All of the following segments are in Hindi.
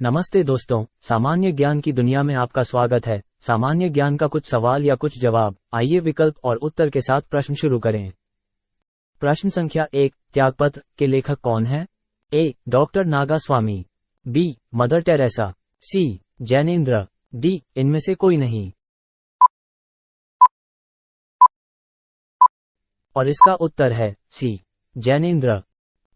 नमस्ते दोस्तों, सामान्य ज्ञान की दुनिया में आपका स्वागत है। सामान्य ज्ञान का कुछ सवाल या कुछ जवाब। आइए विकल्प और उत्तर के साथ प्रश्न शुरू करें। प्रश्न संख्या 1, त्यागपत्र के लेखक कौन है? A. Doctor Nagaswamy, B. Mother Teresa, C. Jainendra, D. इनमें से कोई नहीं। और इसका उत्तर है सी. जैनेंद्र।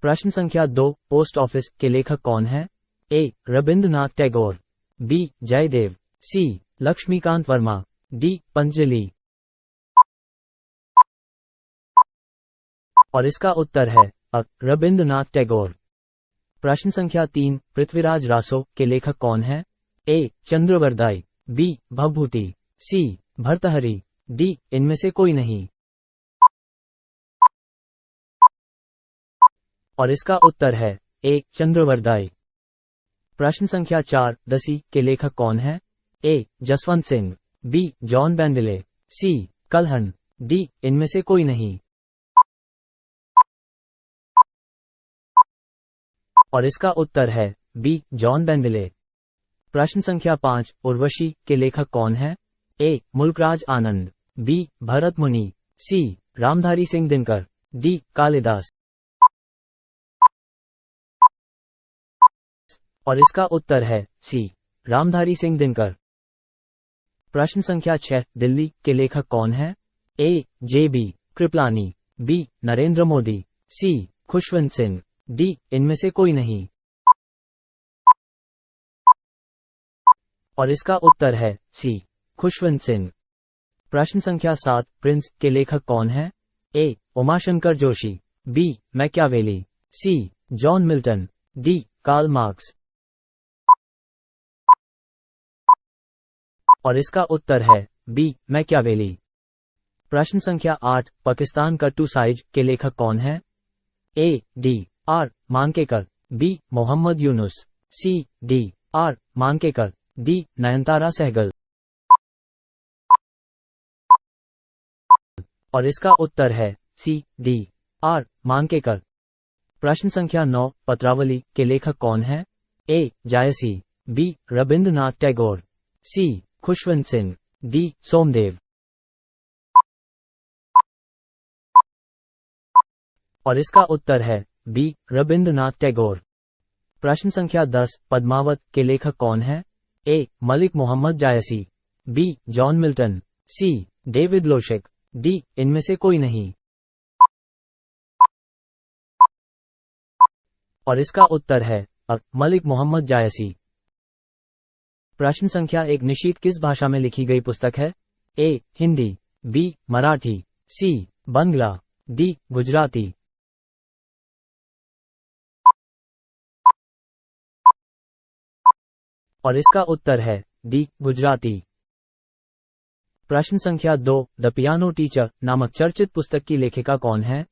प्रश्न संख्या 2, पोस्ट ऑफिस के लेखक कौन है? ए. रविंद्रनाथ टैगोर, बी. जयदेव, सी. लक्ष्मीकांत वर्मा, डी. पतंजलि। और इसका उत्तर है रविंद्रनाथ टैगोर। प्रश्न संख्या 3, पृथ्वीराज रासो के लेखक कौन है? ए. चंद्रवरदाई, बी. भवभूति, सी. भर्तहरि, डी. इनमें से कोई नहीं। और इसका उत्तर है ए. चंद्रवरदाई। प्रश्न संख्या 4, दसी के लेखक कौन है? A. Jaswant Singh, B. John बेंडले, C. Kalhana, D. इनमें से कोई नहीं। और इसका उत्तर है बी. जॉन बेंडले। प्रश्न संख्या 5, उर्वशी के लेखक कौन है? ए. मुल्कराज आनंद, बी. भरत मुनि, सी. रामधारी सिंह दिनकर, डी. कालिदास। और इसका उत्तर है सी. रामधारी सिंह दिनकर। प्रश्न संख्या 6, दिल्ली के लेखक कौन है? ए. जे.बी. कृपलानी, बी. नरेंद्र मोदी, सी. खुशवंत सिंह, डी. इनमें से कोई नहीं। और इसका उत्तर है सी. खुशवंत सिंह। प्रश्न संख्या 7, प्रिंस के लेखक कौन है? A. Umashankar Joshi, B. Machiavelli, C. John Milton, D. Karl Marx. और इसका उत्तर है बी. मैकियावेली। प्रश्न संख्या 8, पाकिस्तान का टू साइज के लेखक कौन है? A. D. R. Mankekar, B. Mohammad Yunus, C. D. R. Mankekar, D. Nayantara Sahgal. और इसका उत्तर है सी. डी. आर. मांकेकर। प्रश्न संख्या 9, पत्रावली के लेखक कौन है? ए. जायसी, बी. रविंद्रनाथ टैगोर, सी. खुशवंत सिंह, डी. सोमदेव। और इसका उत्तर है बी. रविंद्रनाथ टैगोर। प्रश्न संख्या 10, पद्मावत के लेखक कौन है? A. Malik Mohammad Jayasi, B. John Milton, C. David Loshak, D. इनमें से कोई नहीं। और इसका उत्तर है मलिक मोहम्मद जायसी। प्रश्न संख्या 1, निशीथ किस भाषा में लिखी गई पुस्तक है? ए. हिंदी, बी. मराठी, सी. बंगला, डी. गुजराती। और इसका उत्तर है डी. गुजराती। प्रश्न संख्या 2, द पियानो टीचर नामक चर्चित पुस्तक की लेखिका कौन है?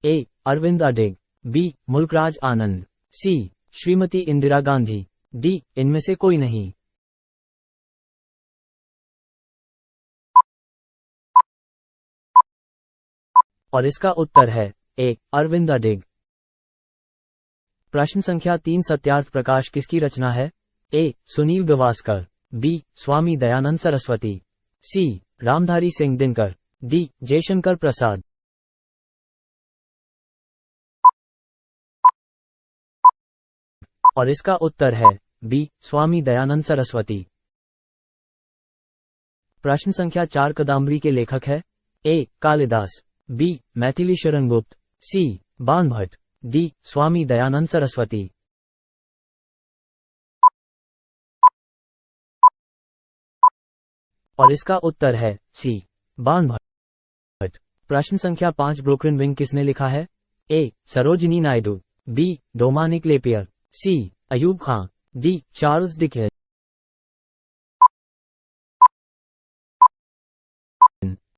ए. अरविंद अडिग, बी. मुल्कराज आनंद, सी. श्रीमती इंदिरा गांधी, डी. इनमें से कोई नहीं। और इसका उत्तर है ए. अरविंद अडिग। प्रश्न संख्या 3, सत्यार्थ प्रकाश किसकी रचना है? ए. सुनील गावस्कर, बी. स्वामी दयानंद सरस्वती, सी. रामधारी सिंह दिनकर, डी. जयशंकर प्रसाद। और इसका उत्तर है बी. स्वामी दयानंद सरस्वती। प्रश्न संख्या 4, कादंबरी के लेखक है? ए. कालिदास, बी. मैथिली शरण गुप्त, सी. बाणभट्ट, डी. स्वामी दयानंद सरस्वती। और इसका उत्तर है सी. बाणभट्ट। प्रश्न संख्या 5, ब्रोकन विंग किसने लिखा है? A. Sarojini Naidu, B. Dominique Lapierre, C. Ayub Khan, D. Charles Dickens.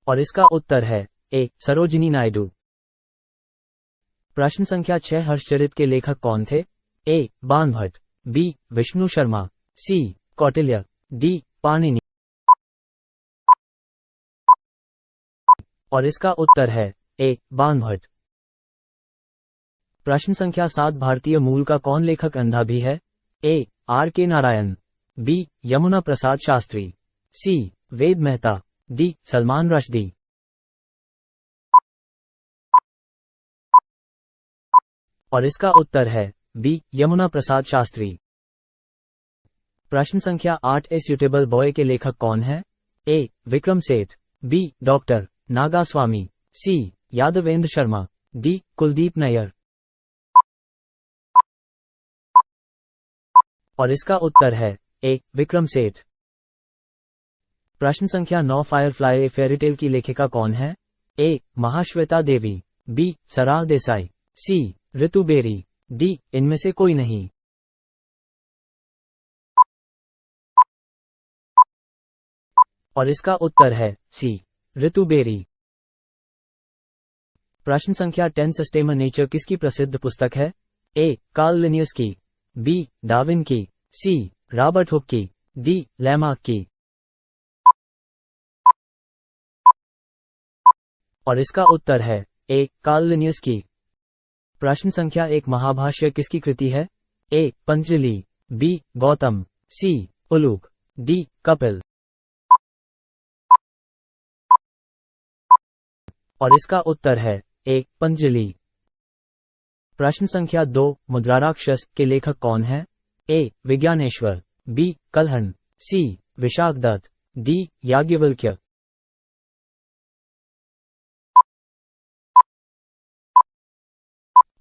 और इसका उत्तर है ए. सरोजिनी नायडू। प्रश्न संख्या 6, हर्षचरित के लेखक कौन थे? ए. बाणभट्ट, बी. विष्णु शर्मा, सी. कौटिल्य, डी. पाणिनि। और इसका उत्तर है ए. बाणभट्ट। प्रश्न संख्या 7, भारतीय मूल का कौन लेखक अंधा भी है? ए. आर के नारायण, बी यमुना प्रसाद शास्त्री, सी वेद मेहता, डी सलमान रश्दी। और इसका उत्तर है बी यमुना प्रसाद शास्त्री। प्रश्न संख्या 8, ए सूटेबल बॉय के लेखक कौन है? ए विक्रम सेठ, बी डॉक्टर नागास्वामी, सी यादवेंद्र शर्मा, डी कुलदीप नैयर। और इसका उत्तर है ए विक्रम सेठ। प्रश्न संख्या 9, फायरफ्लाई फेयरीटेल की लेखिका कौन है? ए महाश्वेता देवी, बी सराह देसाई, सी ऋतु बेरी, डी इनमें से कोई नहीं। और इसका उत्तर है सी ऋतु बेरी। प्रश्न संख्या 10, सस्टेम नेचर किसकी प्रसिद्ध पुस्तक है? ए कार्ल लिनियस की, बी डार्विन की, सी रॉबर्ट हुक की, डी लैमार्क की। और इसका उत्तर है ए कार्ल लिनियस की। प्रश्न संख्या 1, महाभाष्य किसकी कृति है? ए पंचजलि, बी गौतम, सी उलूक, डी कपिल। और इसका उत्तर है ए पंचजलि। प्रश्न संख्या 2, मुद्राराक्षस के लेखक कौन है? ए विज्ञानेश्वर, बी कलहण, सी विशाखदत्त, डी याज्ञवल्क्य।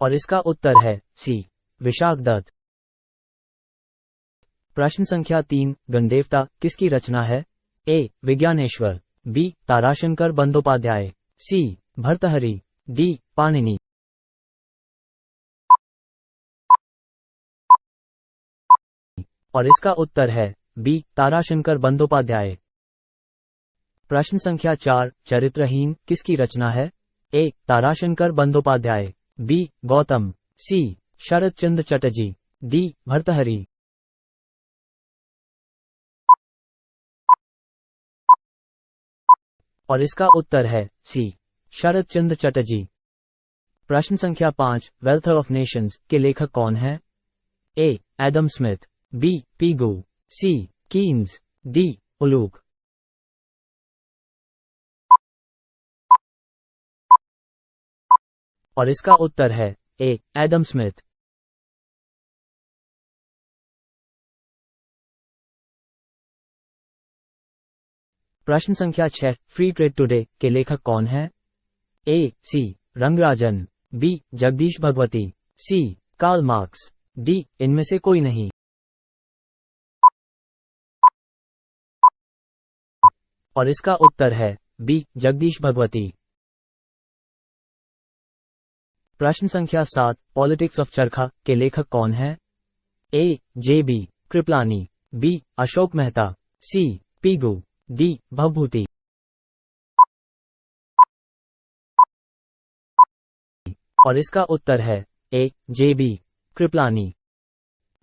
और इसका उत्तर है सी विशाखदत्त। प्रश्न संख्या 3, गणदेवता किसकी रचना है? ए विज्ञानेश्वर, बी ताराशंकर बंदोपाध्याय, सी भर्तहरि, डी पाणिनि। और इसका उत्तर है बी ताराशंकर बंदोपाध्याय। प्रश्न संख्या 4, चरित्रहीन किसकी रचना है? ए ताराशंकर बंदोपाध्याय, बी गौतम, सी शरद चंद्र चटर्जी, डी भर्तहरि। और इसका उत्तर है सी शरद चंद्र चटर्जी। प्रश्न संख्या 5, वेल्थ ऑफ नेशंस के लेखक कौन है? ए एडम स्मिथ, बी पीगू, सी कीन्स, डी उलूक। और इसका उत्तर है ए एडम स्मिथ। प्रश्न संख्या 6, फ्री ट्रेड टुडे के लेखक कौन है? ए सी रंगराजन, बी जगदीश भगवती, सी कार्ल मार्क्स, डी इनमें से कोई नहीं। और इसका उत्तर है बी जगदीश भगवती। प्रश्न संख्या 7, पॉलिटिक्स ऑफ चरखा के लेखक कौन है? A J B Kripalani, B Ashok Mehta, C Pigou, D Bhavabhuti. और इसका उत्तर है ए जे बी कृपलानी।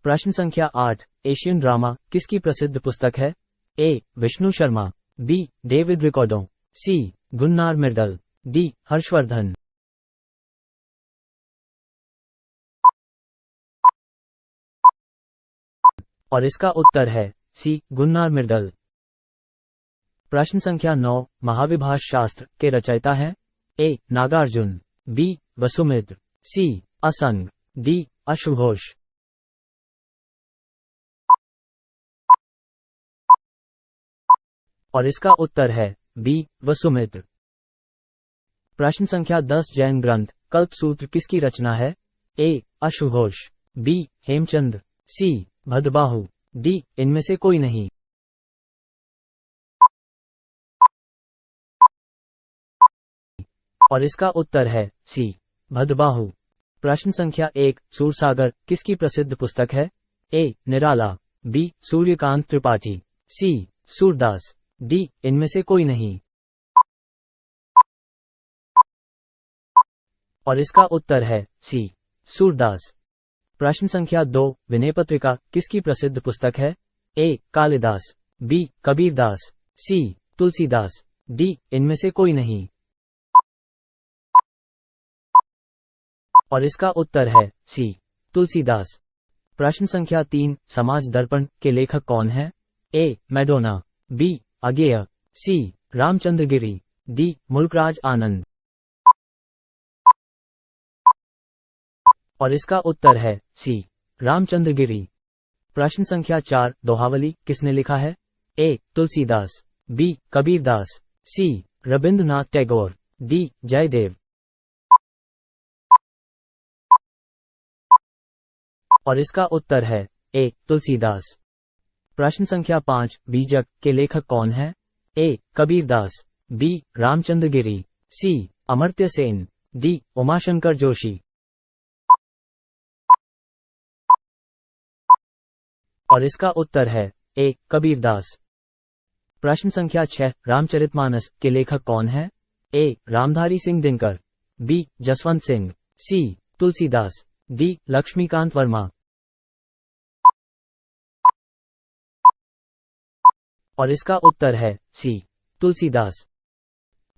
प्रश्न संख्या 8, एशियन ड्रामा किसकी प्रसिद्ध पुस्तक है? A Vishnu Sharma, B David Ricardo, C Gunnar Myrdal, D Harshavardhan. और इसका उत्तर है सी गुन्नार मिर्दल। प्रश्न संख्या 9, महाविभाष शास्त्र के रचयिता हैं? ए नागार्जुन, बी वसुमित्र, सी असंग, डी अश्वघोष। और इसका उत्तर है बी वसुमित्र। प्रश्न संख्या 10, जैन ग्रंथ कल्पसूत्र किसकी रचना है? ए अश्वघोष, बी हेमचंद्र, सी भद्रबाहु, डी इनमें से कोई नहीं। और इसका उत्तर है सी भद्रबाहु। प्रश्न संख्या 1, सूरसागर किसकी प्रसिद्ध पुस्तक है? ए निराला, बी सूर्यकांत त्रिपाठी, सी सूरदास, डी इनमें से कोई नहीं। और इसका उत्तर है सी सूरदास। प्रश्न संख्या 2, विनय पत्रिका किसकी प्रसिद्ध पुस्तक है? ए कालिदास, बी कबीरदास, सी तुलसीदास, डी इनमें से कोई नहीं। और इसका उत्तर है सी तुलसीदास। प्रश्न संख्या 3, समाज दर्पण के लेखक कौन है? A. Madonna, B. Agyeya, C. Ramchandra Giri, D. Mulkraj Anand. और इसका उत्तर है सी. रामचंद्र गिरी। प्रश्न संख्या 4, दोहावली किसने लिखा है? ए. तुलसीदास, बी. कबीरदास, सी. रविंद्रनाथ टैगोर, डी. जयदेव। और इसका उत्तर है ए. तुलसीदास। प्रश्न संख्या 5, बीजक के लेखक कौन है? ए. कबीरदास, बी. रामचंद्र गिरी, सी. अमर्त्य सेन, डी. उमाशंकर जोशी। और इसका उत्तर है ए. कबीरदास। प्रश्न संख्या 6, रामचरितमानस के लेखक कौन है? ए. रामधारी सिंह दिनकर, बी. जसवंत सिंह, सी. तुलसीदास, डी. लक्ष्मीकांत वर्मा। और इसका उत्तर है सी. तुलसीदास।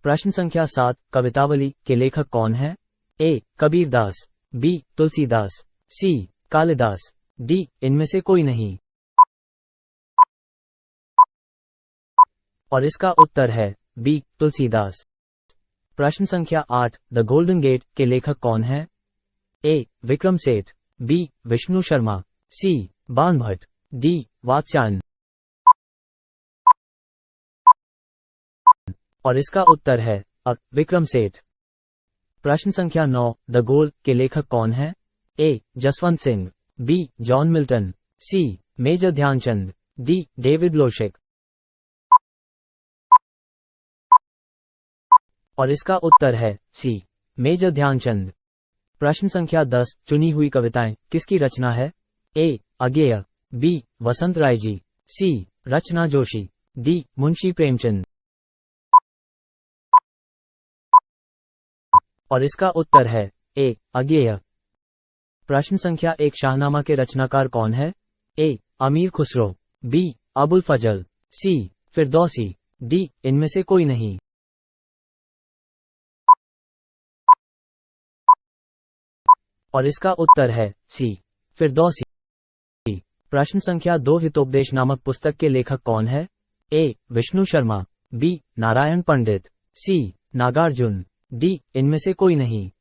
प्रश्न संख्या 7, कवितावली के लेखक कौन है? ए. कबीरदास, बी. तुलसीदास, सी. कालिदास, डी. इनमें से कोई नहीं। और इसका उत्तर है बी. तुलसीदास। प्रश्न संख्या 8, द गोल्डन गेट के लेखक कौन है? ए. विक्रम सेठ, बी. विष्णु शर्मा, सी. बाणभट्ट, डी. वात्स्यायन। और इसका उत्तर है विक्रम सेठ। प्रश्न संख्या 9, द गोल के लेखक कौन है? A. Jaswant Singh, B. John Milton, C. Major Dhyanchand, D. David Loshak. और इसका उत्तर है सी. मेजर ध्यानचंद। प्रश्न संख्या 10, चुनी हुई कविताएं किसकी रचना है? ए. अगेय, बी. वसंत राय जी, सी. रचना जोशी, डी. मुंशी प्रेमचंद। और इसका उत्तर है ए. अगेय। प्रश्न संख्या 1, शाहनामा के रचनाकार कौन है? ए. अमीर खुसरो, बी. अबुल फजल, सी. फिरदौसी, डी. इनमें से कोई नहीं। और इसका उत्तर है सी. फिरदौसी। प्रश्न संख्या 2, हितोपदेश नामक पुस्तक के लेखक कौन है? A. Vishnu Sharma, B. Narayan Pandit, C. Nagarjuna, D. इनमें से कोई नहीं।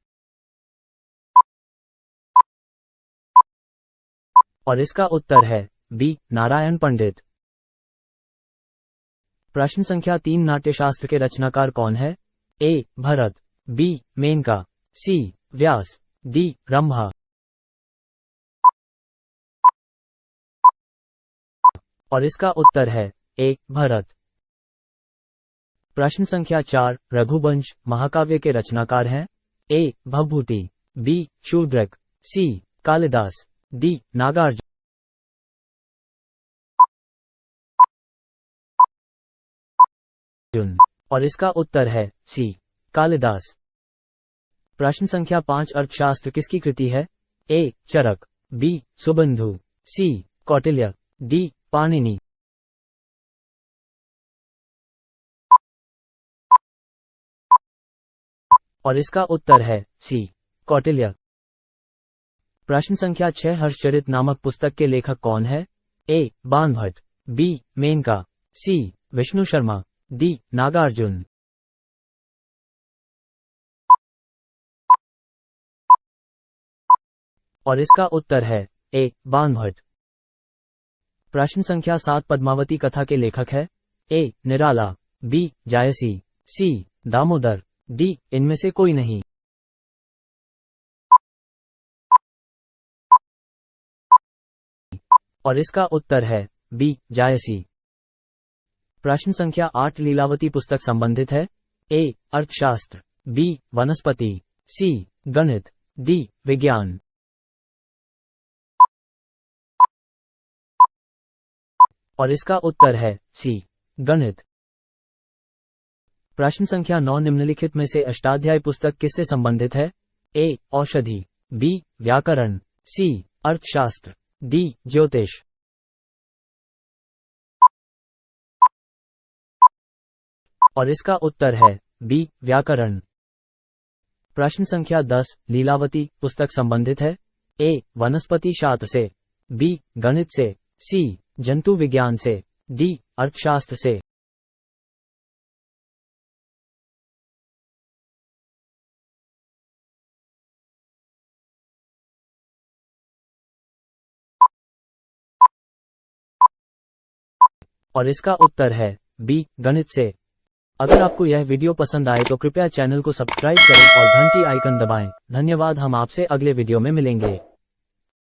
और इसका उत्तर है बी. नारायण पंडित। प्रश्न संख्या 3, नाट्यशास्त्र के रचनाकार कौन है? ए. भरत, बी. मेनका, सी. व्यास, डी. रंभा। और इसका उत्तर है ए. भरत। प्रश्न संख्या 4, रघुवंश महाकाव्य के रचनाकार हैं? ए. भवभूति, बी. शूद्रक, सी. कालिदास, डी. नागार्जुन। और इसका उत्तर है सी. कालिदास। प्रश्न संख्या 5, अर्थशास्त्र किसकी कृति है? ए. चरक, बी. सुबंधु, सी. कौटिल्य, डी. पाणिनि। और इसका उत्तर है सी. कौटिल्य। प्रश्न संख्या 6, हर्षचरित नामक पुस्तक के लेखक कौन है? ए. बाणभट्ट, बी. मेनका, सी. विष्णु शर्मा, डी. नागार्जुन। और इसका उत्तर है ए. बाणभट्ट। प्रश्न संख्या 7, पद्मावती कथा के लेखक है? ए. निराला, बी. जायसी, सी. दामोदर, डी. इनमें से कोई नहीं। और इसका उत्तर है बी. जायसी। प्रश्न संख्या 8, लीलावती पुस्तक संबंधित है? ए. अर्थशास्त्र, बी. वनस्पति, सी. गणित, डी. विज्ञान। और इसका उत्तर है सी. गणित। प्रश्न संख्या 9, निम्नलिखित में से अष्टाध्यायी पुस्तक किससे संबंधित है? ए. औषधि, बी. व्याकरण, सी. अर्थशास्त्र, डी. ज्योतिष। और इसका उत्तर है बी. व्याकरण। प्रश्न संख्या 10, लीलावती पुस्तक संबंधित है? ए. वनस्पति शास्त्र से, बी गणित से, सी जंतु विज्ञान से, डी अर्थशास्त्र से। और इसका उत्तर है बी गणित से। अगर आपको यह वीडियो पसंद आए तो कृपया चैनल को सब्सक्राइब करें और घंटी आइकन दबाएं। धन्यवाद। हम आपसे अगले वीडियो में मिलेंगे।